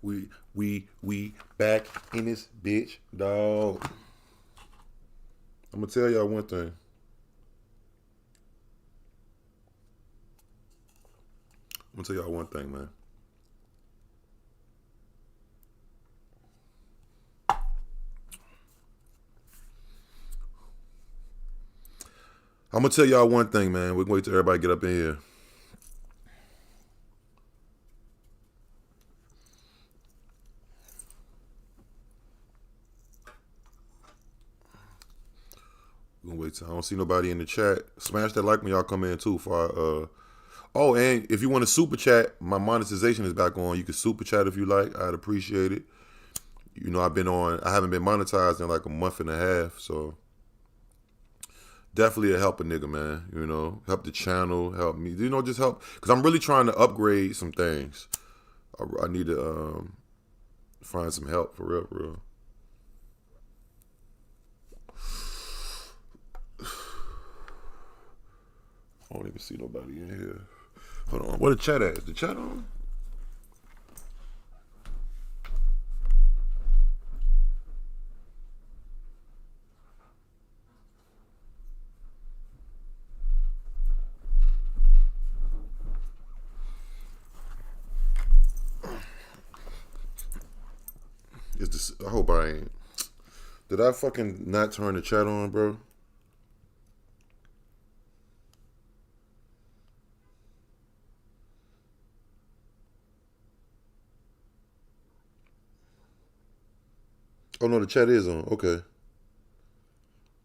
We back in this bitch, dog. I'm gonna tell y'all one thing. Man. I'm gonna tell y'all one thing, man. We're gonna wait till everybody get up in here. We're gonna wait till I don't see nobody in the chat. Smash that like when y'all come in too. Oh, and if you want to super chat, my monetization is back on. You can super chat if you like. I'd appreciate it. You know, I haven't been monetized in like a month and a half, so definitely a help a nigga, man. You know, help the channel, help me. You know, just help, because I'm really trying to upgrade some things. I need to find some help for real, for real. I don't even see nobody in here. Hold on. Where the chat at? Is the chat on? I hope I ain't. Did I fucking not turn the chat on, bro? Oh no, the chat is on. Okay.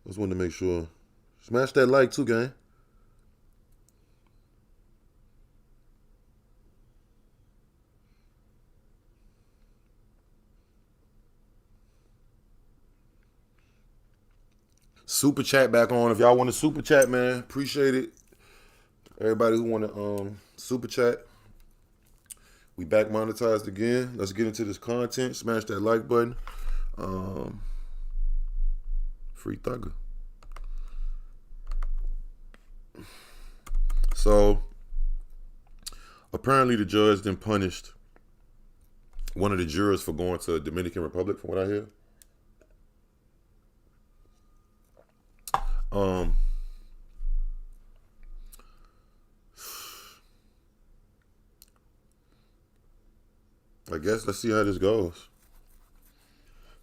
Just wanted to make sure. Smash that like too, gang. Super chat back on. If y'all want to super chat, man, appreciate it. Everybody who want to super chat. We back monetized again. Let's get into this content. Smash that like button. Free Thugger. So apparently the judge then punished one of the jurors for going to the Dominican Republic, from what I hear. I guess let's see how this goes.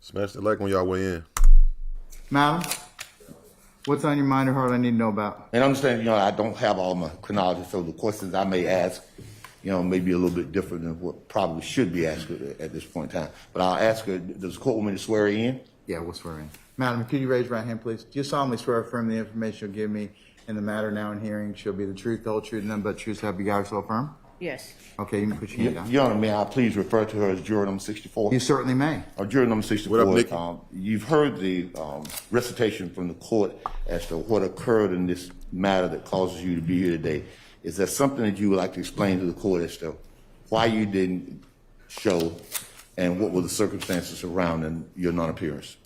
Smash the like when y'all weigh in. Madam, what's on your mind or heart I need to know about? And understand, I don't have all my chronology, so the questions I may ask, may be a little bit different than what probably should be asked at this point in time. But I'll ask her, does the court want me to swear her in? Yeah, we'll swear in. Madam, could you raise your right hand, please? Do you solemnly swear or affirm the information you'll give me in the matter now in hearing shall be the truth, the whole truth, and none but truth, so help you God, so affirm? Yes. Okay, you can put your hand down. Your Honor, may I please refer to her as juror number 64? You certainly may. Juror number 64. What up, Nicky? You've heard the recitation from the court as to what occurred in this matter that causes you to be here today. Is there something that you would like to explain to the court as to why you didn't show and what were the circumstances surrounding your non-appearance?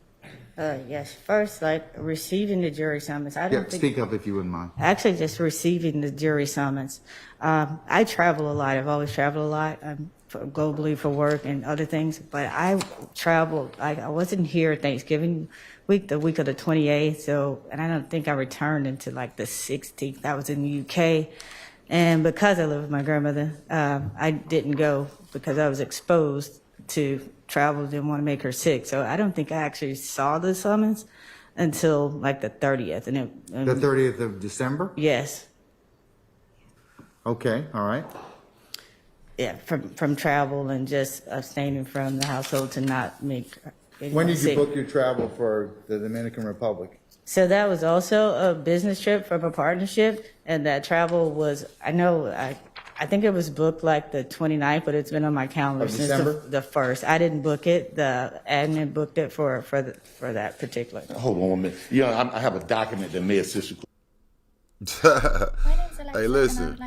Yes. First, receiving the jury summons. Speak up if you wouldn't mind. Actually, just receiving the jury summons. I travel a lot. I've always traveled a lot, globally for work and other things. But I traveled. I wasn't here Thanksgiving week, the week of the 28th. And I don't think I returned until the 16th. I was in the UK. And because I live with my grandmother, I didn't go because I was exposed to travel, didn't want to make her sick. So I don't think I actually saw the summons until the 30th. The 30th of December? Yes. Okay, all right. Yeah, from travel and just abstaining from the household to not make anyone When did you sick. book your travel for the Dominican Republic? So that was also a business trip from a partnership, and that travel was, I think it was booked the 29th, but it's been on my calendar Of since December? the 1st. I didn't book it. The admin booked it for that particular. Hold on 1 minute. I have a document that may assist you. Hey, listen.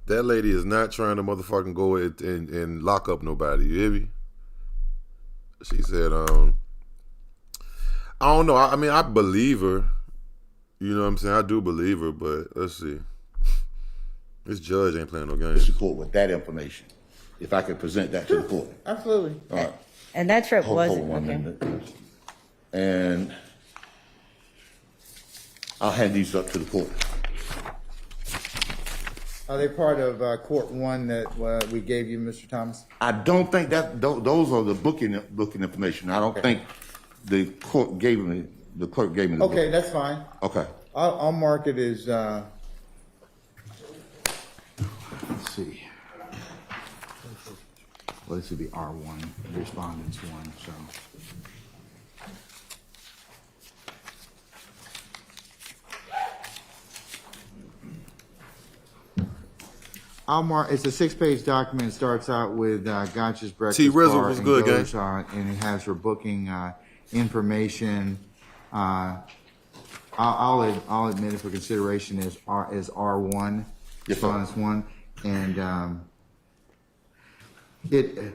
That lady is not trying to motherfucking go and lock up nobody. You hear me? She said, I don't know. I believe her. You know what I'm saying? I do believe her, but let's see. This judge ain't playing no games. Court with that information. if I could present that to the court. Absolutely. All right. And that trip Hold wasn't, one okay. minute. And I'll hand these up to the court. Are they part of Court 1 that we gave you, Mr. Thomas? I don't think those are the booking information. I don't think the court gave me, the clerk gave me the Okay, book. that's fine. Okay. I'll mark it as, let's see. Well, this would be R1, respondents 1, so. I'll mark, it's a 6-page document. It starts out with Gotcha's Breakfast T. Rizzle Bar was and good, goes, gang. and it has her booking information. I'll admit it for consideration as R1, Yes, sir. respondents 1, and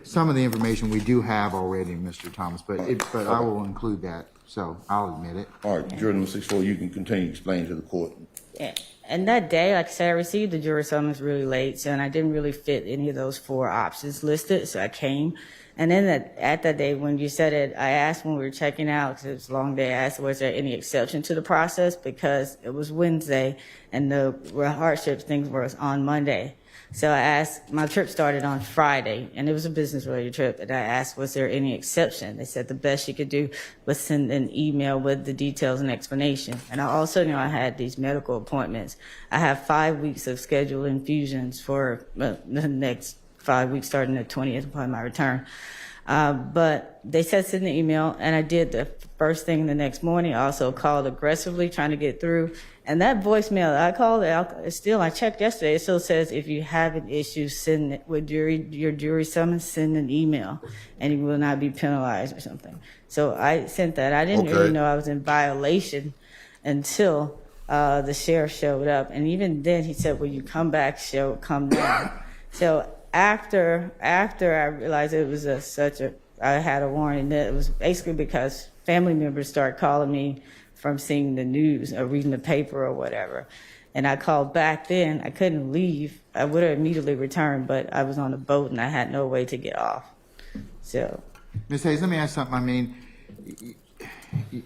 some of the information we do have already, Mr. Thomas, but I will include that, so I'll admit it. All right, juror number 64, you can continue explaining to the court. Yeah. And that day, like I said, I received the jury summons really late, so and I didn't really fit any of those 4 options listed, so I came. And then at that day, when you said it, I asked when we were checking out, because it was a long day, I asked, was there any exception to the process? Because it was Wednesday, and the hardship things was on Monday. So I asked, my trip started on Friday, and it was a business-related trip, and I asked, was there any exception? They said the best she could do was send an email with the details and explanation. And I also knew I had these medical appointments. I have 5 weeks of scheduled infusions for the next 5 weeks, starting the 20th upon my return. But they said send an email, and I did the first thing the next morning. I also called aggressively, trying to get through. And that voicemail, I called it, I checked yesterday, it still says if you have an issue, send it with your jury summons, send an email, and you will not be penalized or something. So I sent that. I didn't really know I was in violation until the sheriff showed up. And even then he said, when you come back, come down. So after I realized it was I had a warning, that it was basically because family members started calling me from seeing the news or reading the paper or whatever. And I called back then. I couldn't leave. I would have immediately returned, but I was on a boat and I had no way to get off. So. Ms. Hayes, let me ask something. I mean,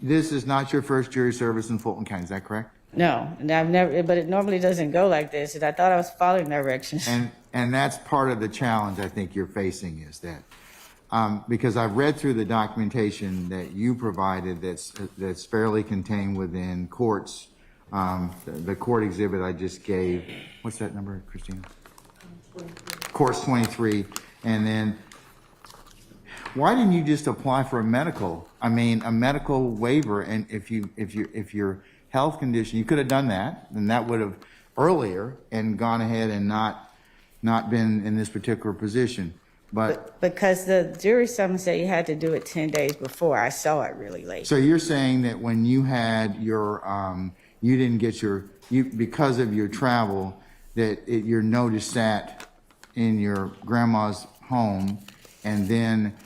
this is not your first jury service in Fulton County, is that correct? No, and I've never, but it normally doesn't go like this. And I thought I was following directions. And that's part of the challenge I think you're facing is that, because I've read through the documentation that you provided that's fairly contained within courts, the court exhibit I just gave. What's that number, Christina? Course 23. And then, why didn't you just apply for a medical waiver? And if your health condition, you could have done that, and that would have earlier and gone ahead and not been in this particular position. But because the jury summons said you had to do it 10 days before, I saw it really late. so you're saying that when you had your, you didn't get because of your travel, that your notice sat in your grandma's home, and then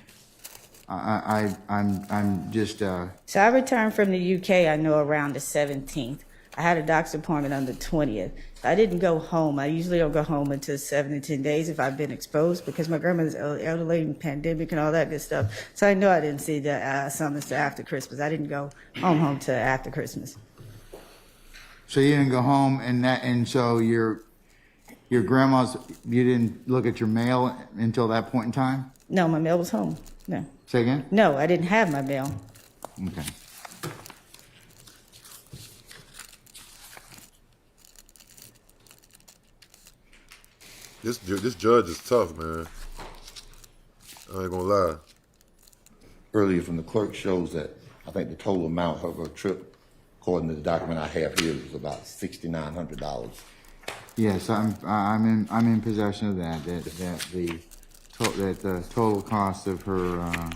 I'm just. So I returned from the UK, I know, around the 17th. I had a doctor's appointment on the 20th. I didn't go home. I usually don't go home until 7 to 10 days if I've been exposed, because my grandmother's elderly and pandemic and all that good stuff. So I know I didn't see the summons till after Christmas. I didn't go home till after Christmas. So you didn't go home, and so your grandma's, you didn't look at your mail until that point in time? No, my mail was home. No. Say again? No, I didn't have my mail. Okay. This judge is tough, man. I ain't gonna lie. Earlier from the clerk shows that I think the total amount of her trip, according to the document I have here, was about $6,900. Yes, I'm in possession of that. That the total cost of her.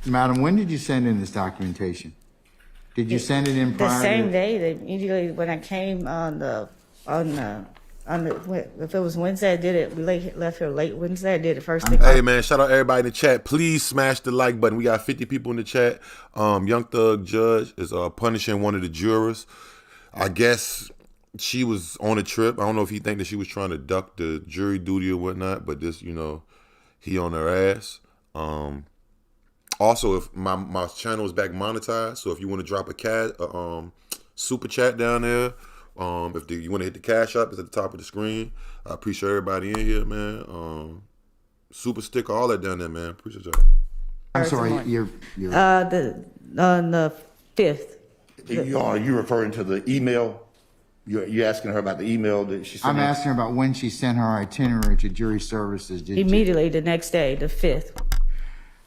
Madam, when did you send in this documentation? Did you send it in prior? The same day, immediately when I came on the If it was Wednesday, I did it. We left here late Wednesday. I did it first thing. Hey man, shout out everybody in the chat. Please smash the like button. We got 50 people in the chat. Young Thug Judge is punishing one of the jurors. I guess she was on a trip. I don't know if he think that she was trying to duck the jury duty or whatnot, but this, he on her ass. Also, if my channel is back monetized, so if you want to drop a super chat down there, if you want to hit the cash up, it's at the top of the screen. I appreciate everybody in here, man. Super sticker, all that down there, man. Appreciate y'all. I'm sorry, you're On the 5th. Are you referring to the email? You're asking her about the email that she sent? I'm asking her about when she sent her itinerary to jury services. Immediately the next day, the 5th.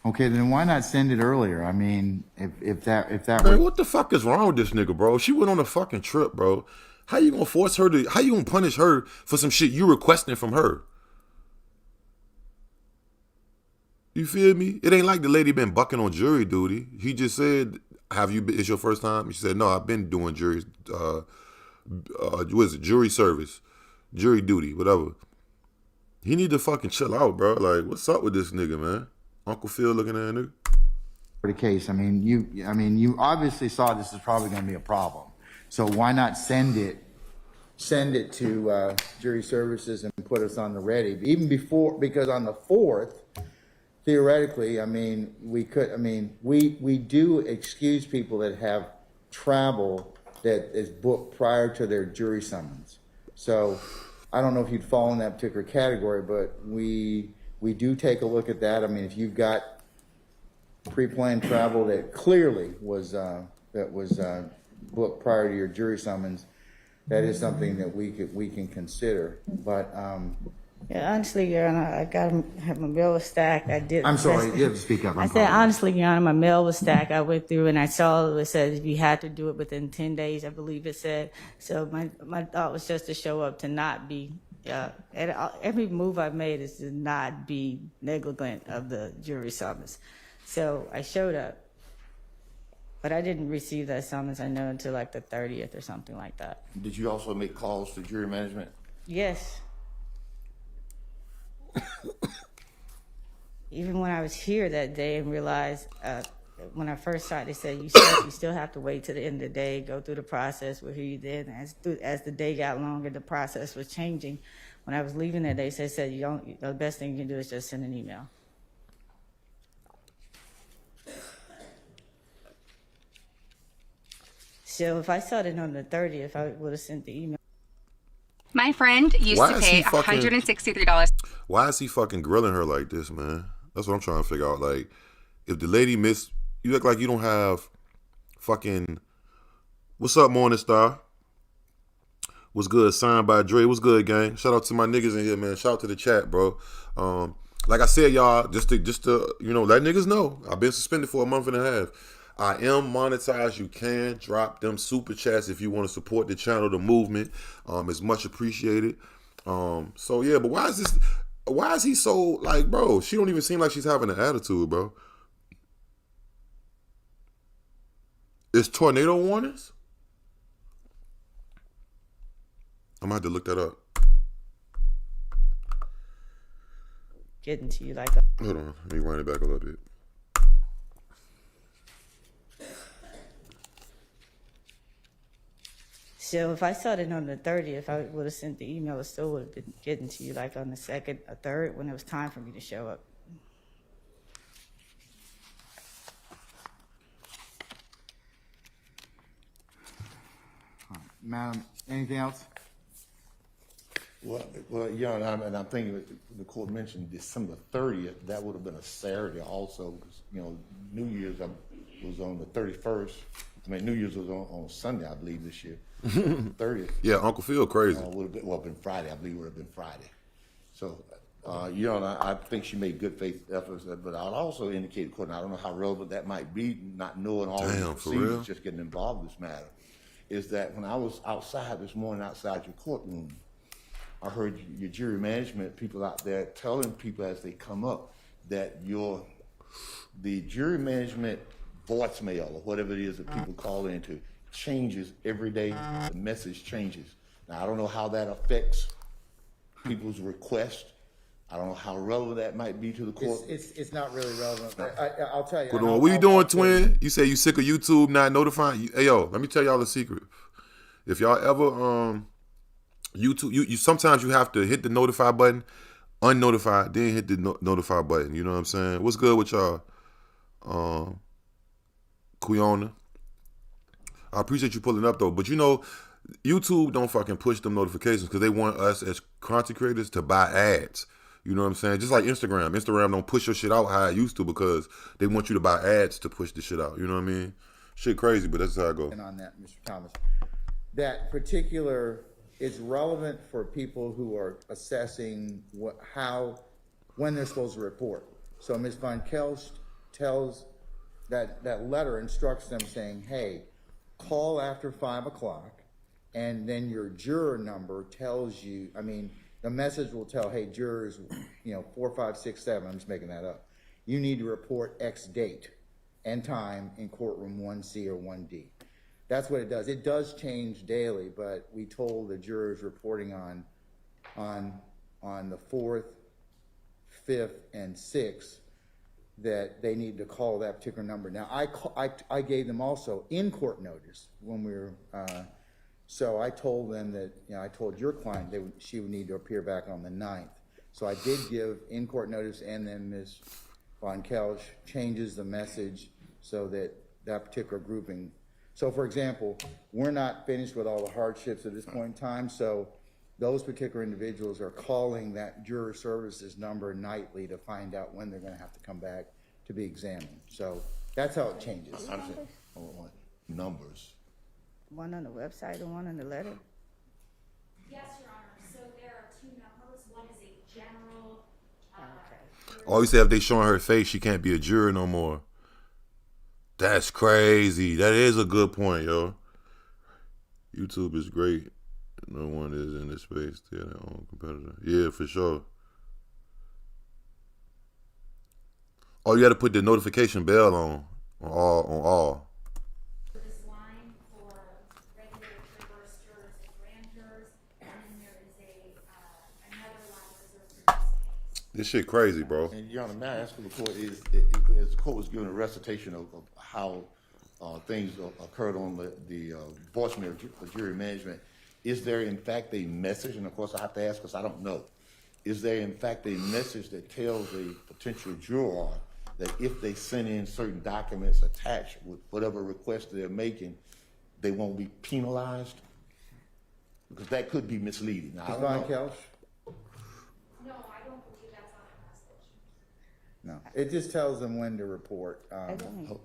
Okay, then why not send it earlier? I mean, if that Man, what the fuck is wrong with this nigga, bro? She went on a fucking trip, bro. How you gonna force her to? How you gonna punish her for some shit you requesting from her? You feel me? It ain't like the lady been bucking on jury duty. He just said, "Have you? It's your first time?" She said, "No, I've been doing jury. What is it? Jury service, jury duty, whatever." He need to fucking chill out, bro. Like, what's up with this nigga, man? Uncle Phil looking at nigga. the case, I mean, you obviously saw this is probably going to be a problem. So why not send it to jury services and put us on the ready, even before, because on the 4th, theoretically, I mean, we do excuse people that have travel that is booked prior to their jury summons. So I don't know if you'd fall in that particular category, but we do take a look at that. I mean, if you've got pre-planned travel that clearly was booked prior to your jury summons, that is something that we can consider. But Yeah, honestly, Your Honor, I have my mail was stacked. I did. I'm sorry, you have to speak up. I said, honestly, Your Honor, my mail was stacked. I went through and I saw it said if you had to do it within 10 days, I believe it said. So my thought was just to show up, to not be, every move I made is to not be negligent of the jury summons. So I showed up, but I didn't receive that summons, I know, until like the 30th or something like that. Did you also make calls to jury management? Yes. Even when I was here that day and realized, when I first started, they said, you still have to wait to the end of the day, go through the process with who you did. And as the day got longer, the process was changing. When I was leaving that day, they said, the best thing you can do is just send an email. So if I saw it on the 30th, I would have sent the email. My friend used to pay $163. Why is he fucking grilling her like this, man? That's what I'm trying to figure out. Like, if the lady you look like you don't have fucking, what's up, Morning Star? What's good? Signed by Dre. What's good, gang? Shout out to my niggas in here, man. Shout out to the chat, bro. Like I said, y'all, just to let niggas know, I've been suspended for a month and a half. I am monetized. You can drop them super chats if you want to support the channel, the movement. It's much appreciated. So yeah, but why is he so, like, bro, she don't even seem like she's having an attitude, bro. It's tornado warnings? I'm gonna have to look that up. Getting to you like Hold on, let me wind it back a little bit. So if I saw it on the 30th, I would have sent the email. It still would have been getting to you like on the 2nd or 3rd when it was time for me to show up. Madam, anything else? Well, yeah, and I'm thinking the court mentioned December 30th. That would have been a Saturday also, because New Year's was on the 31st. I mean, New Year's was on Sunday, I believe, this year. 30th. Yeah, Uncle Phil crazy. Would have been Friday. I believe it would have been Friday. So, I think she made good faith efforts, but I'll also indicate to the court, and I don't know how relevant that might be, not knowing all the procedures, just getting involved in this matter, is that when I was outside this morning, outside your courtroom, I heard your jury management people out there telling people as they come up that the jury management voicemail or whatever it is that people call into changes every day. The message changes. Now, I don't know how that affects people's request. I don't know how relevant that might be to the court. It's not really relevant. I'll tell you. What are you doing, twin? You say you sick of YouTube not notifying you? Hey, yo, let me tell y'all a secret. If y'all ever YouTube, you sometimes you have to hit the notify button, unnotify, then hit the notify button. You know what I'm saying? What's good with y'all, Quiona? I appreciate you pulling up though, but you know, YouTube don't fucking push them notifications because they want us as content creators to buy ads. You know what I'm saying? Just like Instagram. Instagram don't push your shit out how it used to because they want you to buy ads to push the shit out. You know what I mean? Shit crazy, but that's how I go. And on that, Mr. Thomas, that particular is relevant for people who are assessing when they're supposed to report. So Ms. Von Kelsch tells that letter instructs them saying, hey, call after 5 o'clock, and then your juror number tells you, the message will tell, hey, jurors, 4, 5, 6, 7, I'm just making that up. You need to report X date and time in courtroom 1C or 1D. That's what it does. It does change daily, but we told the jurors reporting on the 4th, 5th, and 6th that they need to call that particular number. Now, I gave them also in-court notice when we were, so I told them that, I told your client she would need to appear back on the 9th. So I did give in-court notice, and then Ms. Von Kelsch changes the message so that that particular grouping. So, for example, we're not finished with all the hardships at this point in time, so those particular individuals are calling that juror services number nightly to find out when they're going to have to come back to be examined. So that's how it changes. Numbers. One on the website and one on the letter? Yes, Your Honor. So there are 2 numbers. One is a general. Oh, you say if they showing her face, she can't be a juror no more. That's crazy. That is a good point, yo. YouTube is great. No one is in this space. They're their own competitor. Yeah, for sure. Oh, you got to put the notification bell on all. This line for regular jurors, jurors, and grand jurors, and then there is another line reserved for this case. This shit crazy, bro. And Your Honor, may I ask the court is as the court was giving a recitation of how things occurred on the voicemail of jury management, is there in fact a message, and of course I have to ask because I don't know, is there in fact a message that tells a potential juror that if they send in certain documents attached with whatever request they're making, they won't be penalized? Because that could be misleading. Now, I don't Von know. Kelsch? No, I don't believe that's on the message. No. It just tells them when to report and I that don't know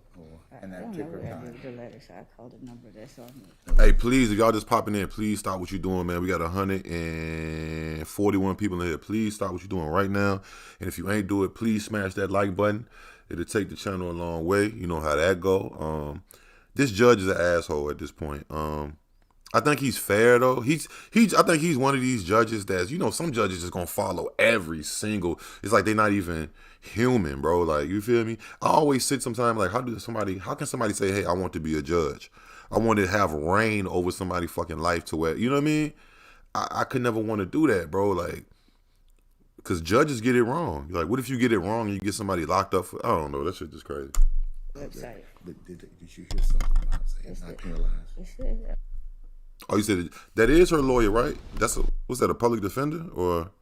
particular where I time. did the letter, so I called the number that's on it. Hey, please, if y'all just popping in, please stop what you're doing, man. We got 141 people in here. Please stop what you're doing right now. And if you ain't do it, please smash that like button. It'll take the channel a long way. You know how that go. This judge is an asshole at this point. I think he's fair though. I think he's one of these judges that's, some judges just gonna follow every single. It's like they're not even human, bro. Like, you feel me? I always sit sometimes like, how can somebody say, hey, I want to be a judge? I want to have reign over somebody's fucking life to where, you know what I mean? I could never want to do that, bro. Like, because judges get it wrong. Like, what if you get it wrong and you get somebody locked up for, I don't know, that shit just crazy. Website. But did you hear something about saying not penalized? It says Oh, you said that is her lawyer, right? Was that a public defender or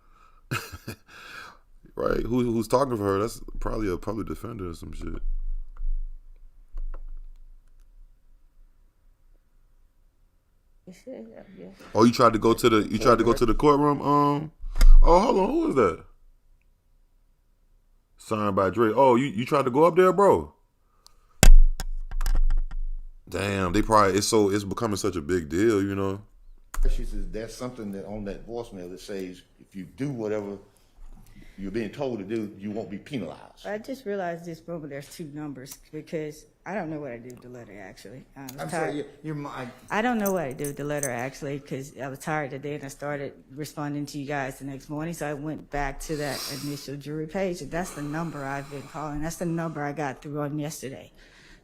right? Who's talking for her? That's probably a public defender or some shit. it says yes. Oh, you tried to go to the courtroom. Oh, hold on, who is that? Signed by Dre. Oh, you tried to go up there, bro? Damn, it's becoming such a big deal, She says there's something that on that voicemail that says if you do whatever you're being told to do, you won't be penalized. I just realized this moment there's 2 numbers because I don't know what I did with the letter actually. I'm sorry, I don't know what I did with the letter actually because I was tired today and I started responding to you guys the next morning. So I went back to that initial jury page and that's the number I've been calling. That's the number I got through on yesterday.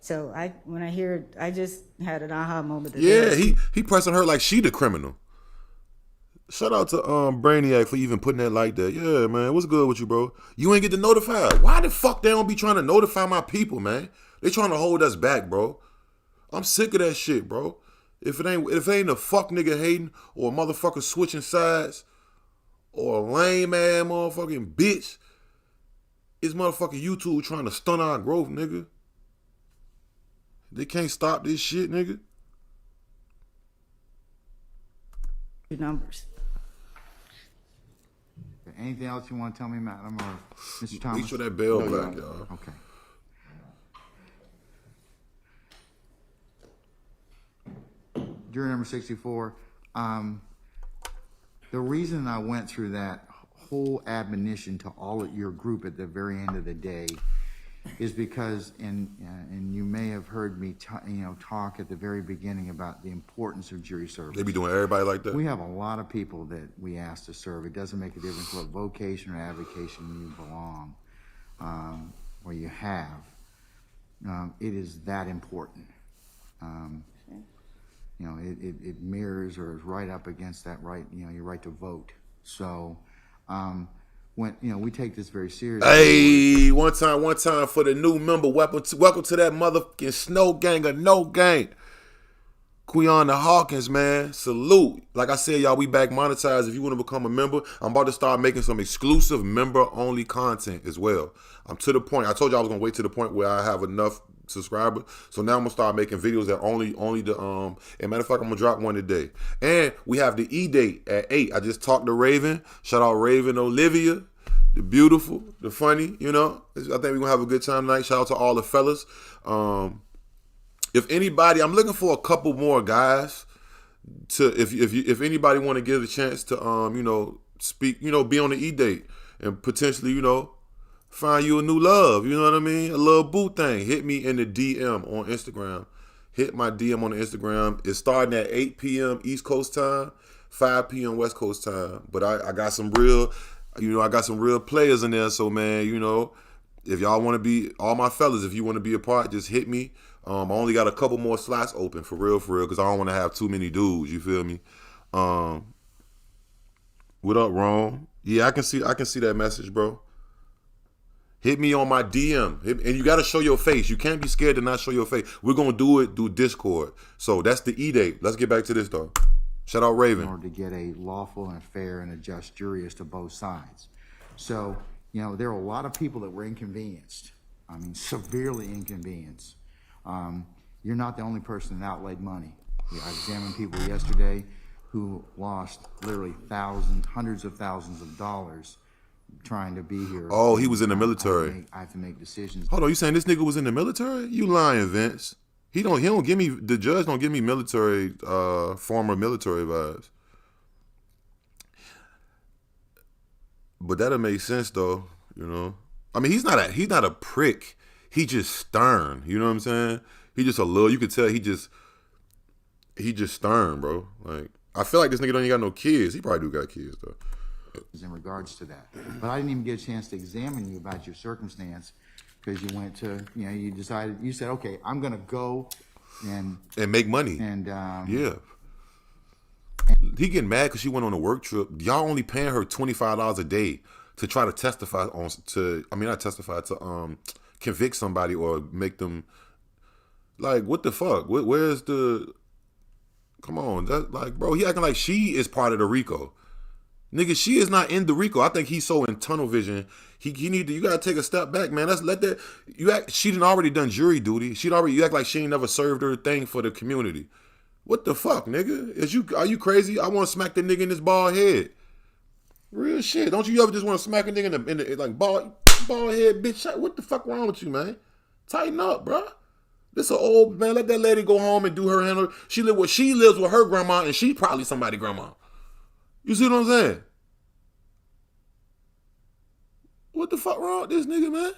So I just had an aha moment. Yeah, he pressing her like she the criminal. Shout out to Brainiac for even putting that like that. Yeah, man, what's good with you, bro? You ain't get to notify. Why the fuck they don't be trying to notify my people, man? They trying to hold us back, bro. I'm sick of that shit, bro. If it ain't a fuck nigga hating or a motherfucker switching sides or a lame ass motherfucking bitch, it's motherfucking YouTube trying to stunt our growth, nigga. They can't stop this shit, nigga. Numbers. Anything else you want to tell me, Madam or Mr. Thomas? Make sure that bell black, y'all. Okay. Juror number 64. The reason I went through that whole admonition to all of your group at the very end of the day is because, and you may have heard me, talk at the very beginning about the importance of jury service. They be doing everybody like that. We have a lot of people that we ask to serve. It doesn't make a difference what vocation or avocation you belong, or you have. It is that important. It mirrors or is right up against that right, your right to vote. So, when we take this very seriously. Hey, one time for the new member. Welcome to that motherfucking Snow Gang or No Gang. Quiana Hawkins, man. Salute. Like I said, y'all, we back monetized. If you want to become a member, I'm about to start making some exclusive member-only content as well. I'm to the point. I told you I was going to wait to the point where I have enough subscribers. So now I'm going to start making videos that only the, and matter of fact, I'm going to drop one today. And we have the E-Date at 8. I just talked to Raven. Shout out Raven Olivia. The beautiful, the funny, I think we're going to have a good time tonight. Shout out to all the fellas. If anybody, I'm looking for a couple more guys to, if anybody want to get a chance to, speak, be on the E-Date and potentially, find you a new love, you know what I mean? A little boo thing. Hit me in the DM on Instagram. Hit my DM on the Instagram. It's starting at 8 p.m. East Coast time, 5 p.m. West Coast time. But I got some real, I got some real players in there. So, man, if y'all want to be, all my fellas, if you want to be a part, just hit me. I only got a couple more slots open for real, because I don't want to have too many dudes. You feel me? What up, Ron? Yeah, I can see that message, bro. Hit me on my DM. And you got to show your face. You can't be scared to not show your face. We're going to do it through Discord. So that's the E-Date. Let's get back to this, though. Shout out Raven. In order to get a lawful and fair and a just jury as to both sides. So, there are a lot of people that were inconvenienced. I mean, severely inconvenienced. You're not the only person that outlaid money. I examined people yesterday who lost literally hundreds of thousands of dollars trying to be here. Oh, he was in the military. I have to make decisions. Hold on, you saying this nigga was in the military? You lying, Vince. He don't give me, the judge don't give me military, former military vibes. But that'll make sense though, I mean, he's not a prick. He just stern, you know what I'm saying? He just a little, you could tell he just stern, bro. Like, I feel like this nigga don't even got no kids. He probably do got kids though. In regards to that. But I didn't even get a chance to examine you about your circumstance because you went to, you said, okay, I'm going to go and make money. And, yeah. He getting mad because she went on a work trip. Y'all only paying her $25 a day to try to testify to convict somebody or make them, like, what the fuck? Where's the, come on, that, like, bro, he acting like she is part of the RICO. Nigga, she is not in the RICO. I think he's so in tunnel vision. You gotta take a step back, man. She done already done jury duty. You act like she ain't never served her thing for the community. What the fuck, nigga? Are you crazy? I want to smack the nigga in his bald head. Real shit. Don't you ever just want to smack a nigga in the like bald head, bitch? What the fuck wrong with you, man? Tighten up, bro. This an old man. Let that lady go home and do her handle. She lives with her grandma, and she probably somebody's grandma. You see what I'm saying? What the fuck wrong with this nigga, man?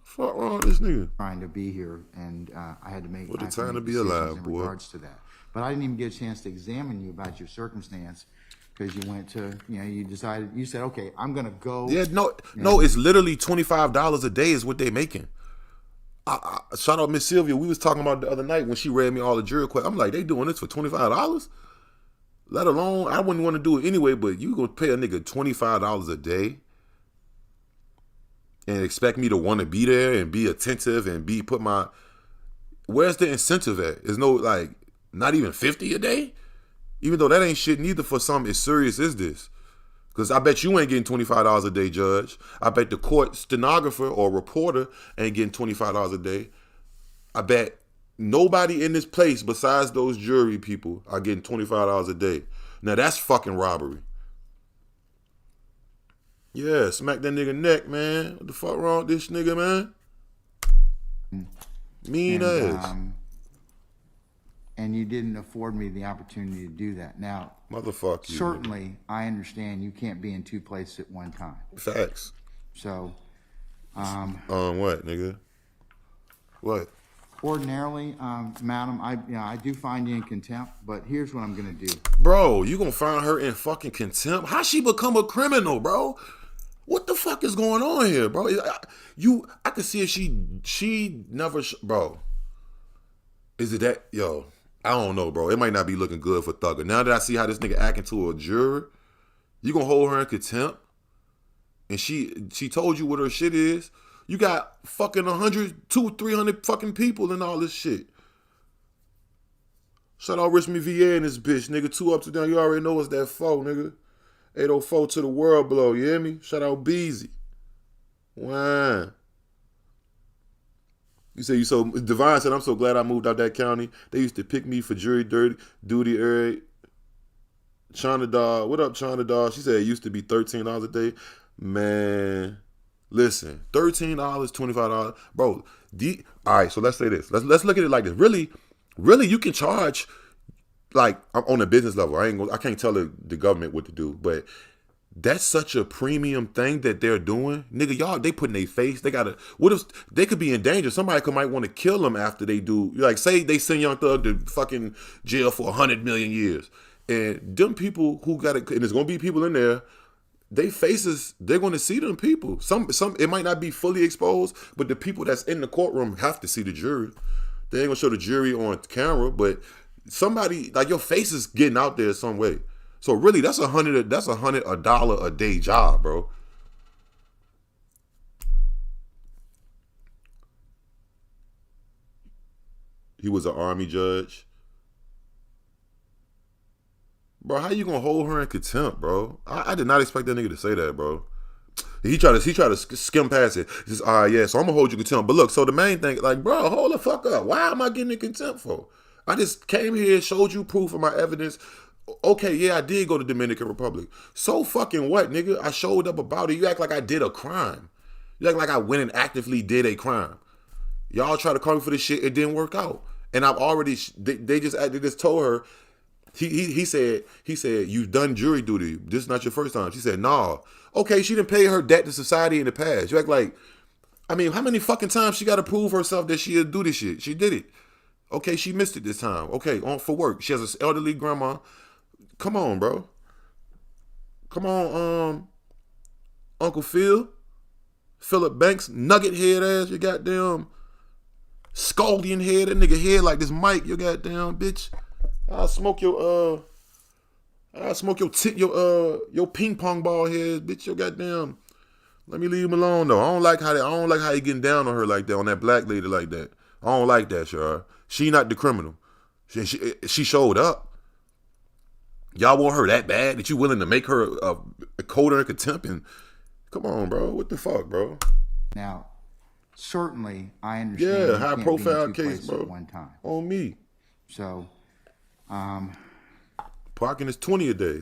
Fuck wrong with this nigga? Trying to be here, and I had to make. What the time to be alive, boy? In regards to that, but I didn't even get a chance to examine you about your circumstance because you went to, you said, okay, I'm gonna go. Yeah, no, it's literally $25 a day is what they making. Shout out Miss Sylvia. We was talking about the other night when she read me all the jury questions. I'm like, they doing this for $25? Let alone, I wouldn't want to do it anyway, but you gonna pay a nigga $25 a day and expect me to want to be there and be attentive and where's the incentive at? There's no, like, not even 50 a day? Even though that ain't shit neither for something as serious as this. Because I bet you ain't getting $25 a day, Judge. I bet the court stenographer or reporter ain't getting $25 a day. I bet nobody in this place besides those jury people are getting $25 a day. Now that's fucking robbery. Yeah, smack that nigga neck, man. What the fuck wrong with this nigga, man? Mean ass. And you didn't afford me the opportunity to do that. Now, Motherfucker. certainly, I understand you can't be in two places at one time. Facts. So, What, nigga? What? ordinarily, madam, I do find you in contempt, but here's what I'm going to do. Bro, you gonna find her in fucking contempt? How she become a criminal, bro? What the fuck is going on here, bro? I can see if she never, bro. Is it that, yo? I don't know, bro. It might not be looking good for Thugger. Now that I see how this nigga acting to a juror, you gonna hold her in contempt? And she told you what her shit is. You got fucking 100, 200, 300 fucking people and all this shit. Shout out Rich Me VA and this bitch, nigga. 2 up, 2 down. You already know it's that 4, nigga. 804 to the world blow, you hear me? Shout out Beezy. Wow. You say you so Divine said, I'm so glad I moved out that county. They used to pick me for jury duty early. China Dog. What up, China Dog? She said it used to be $13 a day. Man. Listen, $13, $25. Bro, all right, so let's say this. Let's look at it like this. Really, you can charge, like, on a business level. I can't tell the government what to do, but that's such a premium thing that they're doing. Nigga, y'all, they put in their face. What if they could be in danger? Somebody might want to kill them after they do. Like, say they send Young Thug to fucking jail for 100 million years. And them people who got it, and there's going to be people in there, they faces, they're going to see them people. Some it might not be fully exposed, but the people that's in the courtroom have to see the jury. They ain't going to show the jury on camera, but somebody, like, your face is getting out there some way. So really, that's $100 a day job, bro. He was an Army judge. Bro, how you gonna hold her in contempt, bro? I did not expect that nigga to say that, bro. He tried to skim past it. He says, all right, yeah, so I'm gonna hold you contempt. But look, so the main thing, like, bro, hold the fuck up. Why am I getting in contempt for? I just came here, showed you proof of my evidence. Okay, yeah, I did go to Dominican Republic. So fucking what, nigga? I showed up about it. You act like I did a crime. You act like I went and actively did a crime. Y'all try to call me for this shit. It didn't work out. And I've already, they just told her, he said, you've done jury duty. This is not your first time. She said, nah. Okay, she didn't pay her debt to society in the past. You act like, I mean, how many fucking times she got to prove herself that she'll do this shit? She did it. Okay, she missed it this time. Okay, on for work. She has an elderly grandma. Come on, bro. Come on, Uncle Philip Banks, nugget head ass, your goddamn scoldian head, that nigga head like this mic, your goddamn bitch. I'll smoke your ping pong ball head, bitch, your goddamn. Let me leave him alone though. I don't like how he getting down on her like that, on that black lady like that. I don't like that, sure. She not the criminal. She showed up. Y'all want her that bad that you willing to make her a colder in contempt? And come on, bro. What the fuck, bro? Now, certainly, I understand. Yeah, high profile case, bro. At one time. On me. So, parking is 20 a day.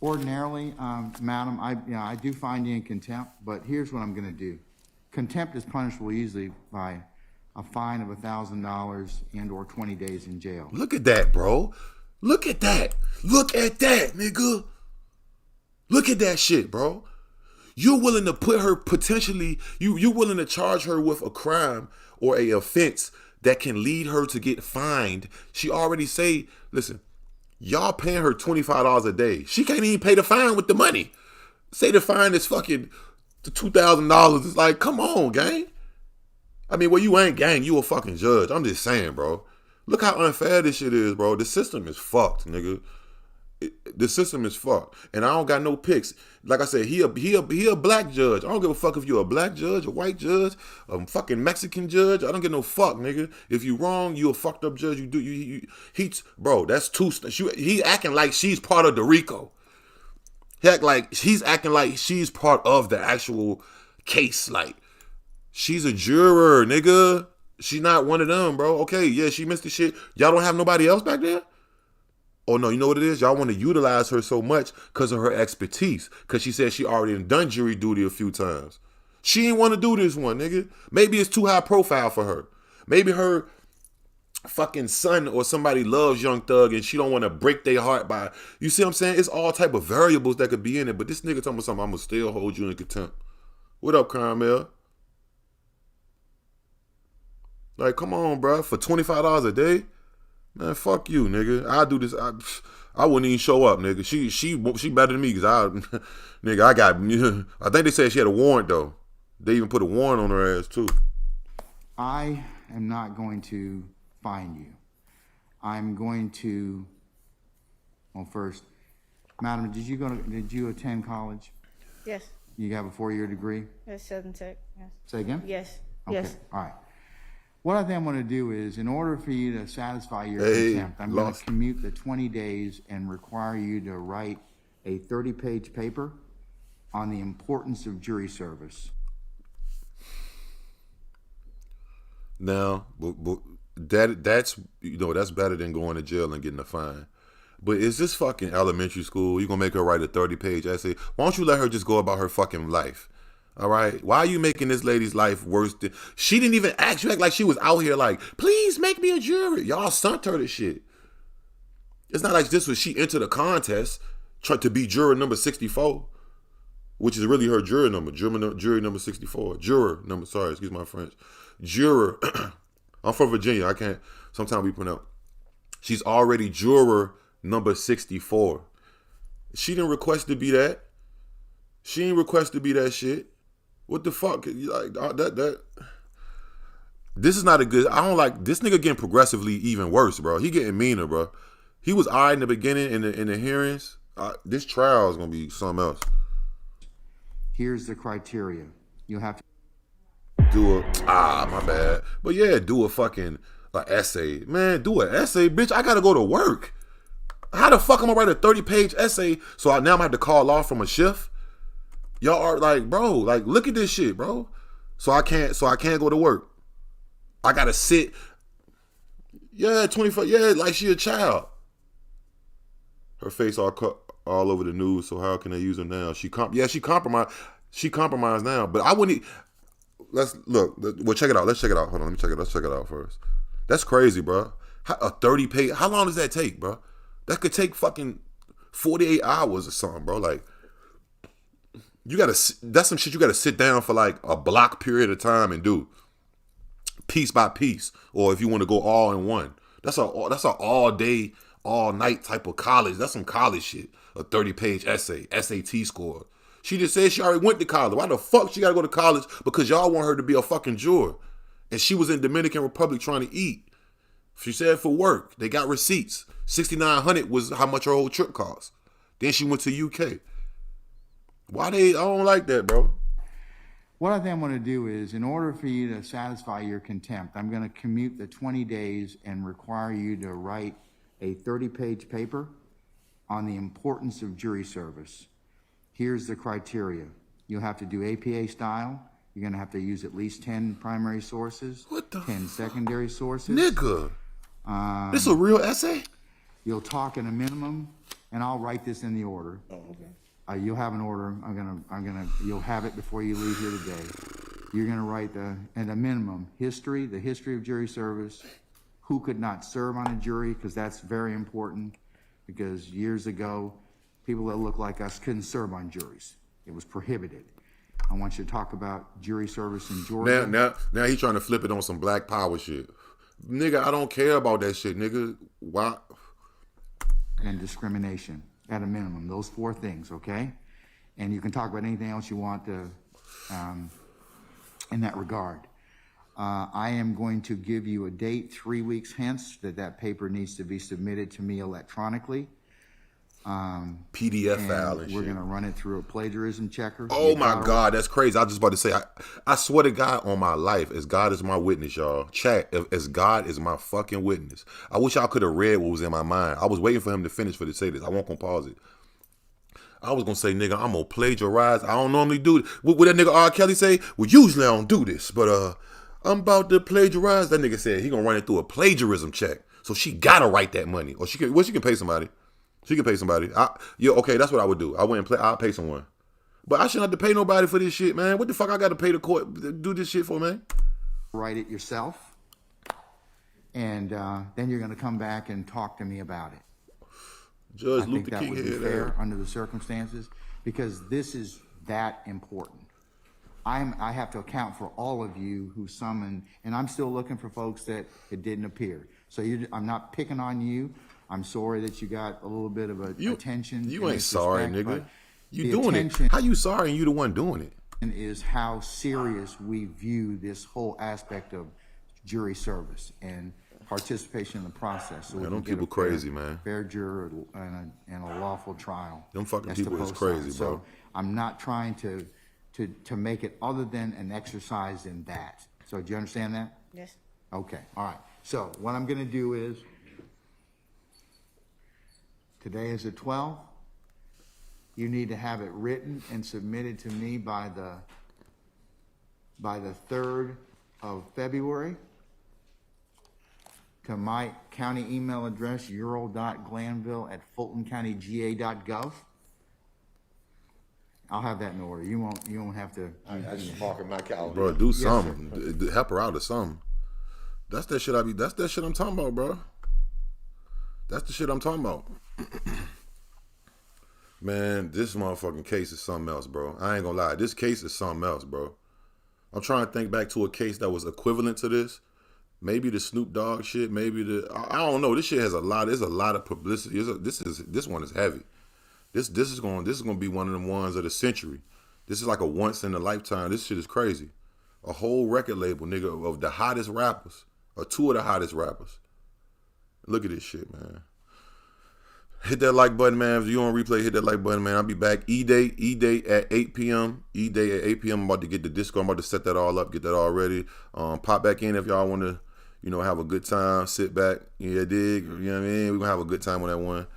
ordinarily, madam, I do find you in contempt, but here's what I'm going to do. Contempt is punishable easily by a fine of $1,000 and/or 20 days in jail. Look at that, bro. Look at that. Look at that, nigga. Look at that shit, bro. You're willing to put her potentially, you're willing to charge her with a crime or a offense that can lead her to get fined. She already say, listen, y'all paying her $25 a day. She can't even pay the fine with the money. Say the fine is fucking $2,000. It's like, come on, gang. I mean, well, you ain't gang. You a fucking judge. I'm just saying, bro. Look how unfair this shit is, bro. The system is fucked, nigga. the system is fucked, and I don't got no picks. Like I said, he a black judge. I don't give a fuck if you're a black judge, a white judge, a fucking Mexican judge. I don't give no fuck, nigga. If you wrong, you a fucked up judge. Bro, that's too. He acting like she's part of the RICO. He's acting like she's part of the actual case. Like she's a juror, nigga. She's not one of them, bro. Okay, yeah, she missed the shit. Y'all don't have nobody else back there? Oh, no, you know what it is? Y'all want to utilize her so much because of her expertise. Because she said she already done jury duty a few times. She ain't want to do this one, nigga. Maybe it's too high profile for her. Maybe her fucking son or somebody loves Young Thug and she don't want to break their heart by... You see what I'm saying? It's all type of variables that could be in it. But this nigga talking about something, I'm going to still hold you in contempt. What up, Carmel? Like, come on, bro. For $25 a day? Man, fuck you, nigga. I do this. I wouldn't even show up, nigga. She better than me because nigga, I got. I think they said she had a warrant though. They even put a warrant on her ass too. I am not going to fine you. I'm going to. Well, first, madam, did you attend college? Yes. You have a 4-year degree? Yes, Southern Tech. Yes. Say again? Yes. Okay. Yes. All right. What I think I'm going to do is, in order for you to satisfy your contempt, I'm going to commute the 20 days and require you to write a 30-page paper on the importance of jury service. Now, that's that's better than going to jail and getting a fine. But is this fucking elementary school? You gonna make her write a 30-page essay? Why don't you let her just go about her fucking life? All right. Why are you making this lady's life worse? She didn't even ask. You act like she was out here like, please make me a jury. Y'all sent her this shit. It's not like this was she entered a contest trying to be juror number 64, which is really her jury number. Jury number 64. Juror number. Sorry, excuse my French. Juror. I'm from Virginia. I can't. Sometimes we pronounce. She's already juror number 64. She didn't request to be that. She didn't request to be that shit. What the fuck? Like that. This is not a good. I don't like this nigga getting progressively even worse, bro. He getting meaner, bro. He was alright in the beginning in the hearings. This trial is gonna be something else. Here's the criteria. You have to do my bad. But yeah, do a fucking essay, man. Do an essay, bitch. I gotta go to work. How the fuck am I write a 30-page essay? So now I'm gonna have to call off from a shift. Y'all are like, bro, like, look at this shit, bro. So I can't go to work. I gotta sit. Yeah, 25. Yeah, like she a child. Her face all over the news. So how can they use her now? She compromised. She compromised now. But I wouldn't. Let's look. Well, check it out. Let's check it out. Hold on. Let's check it out first. That's crazy, bro. A 30-page. How long does that take, bro? That could take fucking 48 hours or something, bro. Like. That's some shit you gotta sit down for like a block period of time and do piece by piece, or if you want to go all in one. That's a all day, all night type of college. That's some college shit. A 30-page essay, SAT score. She just said she already went to college. Why the fuck she gotta go to college? Because y'all want her to be a fucking juror, and she was in Dominican Republic trying to eat. She said for work. They got receipts. $6,900 was how much her whole trip cost. Then she went to UK. I don't like that, bro. What I think I'm going to do is, in order for you to satisfy your contempt, I'm going to commute the 20 days and require you to write a 30-page paper on the importance of jury service. Here's the criteria. You'll have to do APA style. You're going to have to use at least 10 primary sources, 10 secondary sources. Nigga. This a real essay? You'll talk in a minimum, and I'll write this in the order. Oh, okay. You'll have an order. You'll have it before you leave here today. You're gonna write at a minimum, the history of jury service, who could not serve on a jury, because that's very important, because years ago, people that look like us couldn't serve on juries. It was prohibited. I want you to talk about jury service in Georgia. Now he's trying to flip it on some black power shit. Nigga, I don't care about that shit, nigga. Why? And discrimination. At a minimum, those 4 things, okay? And you can talk about anything else you want to, in that regard. I am going to give you a date 3 weeks hence that paper needs to be submitted to me electronically. PDF file and we're shit. going to run it through a plagiarism checker. Oh my God, that's crazy. I was just about to say, I swear to God on my life, as God is my witness, y'all. Chat, as God is my fucking witness. I wish y'all could have read what was in my mind. I was waiting for him to finish for to say this. I won't gonna pause it. I was gonna say, nigga, I'm gonna plagiarize. I don't normally do it. What that nigga R. Kelly say? Well, usually I don't do this, but I'm about to plagiarize. That nigga said he gonna run it through a plagiarism check. So she gotta write that money. Or she can pay somebody. She can pay somebody. Okay, that's what I would do. I wouldn't play. I'll pay someone. But I shouldn't have to pay nobody for this shit, man. What the fuck I got to pay the court to do this shit for, man? Write it yourself. And then you're going to come back and talk to me about it. Judge I think Luther that King would be here, fair under the circumstances, because this is that important. I have to account for all of you who summoned, and I'm still looking for folks that it didn't appear. So I'm not picking on you. I'm sorry that you got a little bit of attention. You ain't sorry, nigga. You doing it. Attention How you sorry and you the one doing it? is how serious we view this whole aspect of jury service and participation in the process. So Man, them people crazy, man. Fair juror and a lawful trial. Them fucking That's the people is post crazy, side. bro. So I'm not trying to make it other than an exercise in that. So do you understand that? Yes. Okay, all right. So what I'm gonna do is, today is the 12th. You need to have it written and submitted to me by the 3rd of February to my county email address, ural.glanville@fultoncountyga.gov. I'll have that in order. You won't have to. I just mark in my calendar. Bro, do something. Help her out or something. That's that shit that's that shit I'm talking about, bro. That's the shit I'm talking about. Man, this motherfucking case is something else, bro. I ain't gonna lie. This case is something else, bro. I'm trying to think back to a case that was equivalent to this. Maybe the Snoop Dogg shit. Maybe I don't know. This shit has there's a lot of publicity. This one is heavy. This is gonna be one of them ones of the century. This is like a once in a lifetime. This shit is crazy. A whole record label, nigga, of the hottest rappers, or two of the hottest rappers. Look at this shit, man. Hit that like button, man. If you on replay, hit that like button, man. I'll be back. E-Day at 8 p.m. E-Day at 8 p.m. I'm about to get the Discord. I'm about to set that all up, get that all ready. Pop back in if y'all want to, have a good time. Sit back. Yeah, dig. You know what I mean? We're going to have a good time on that one.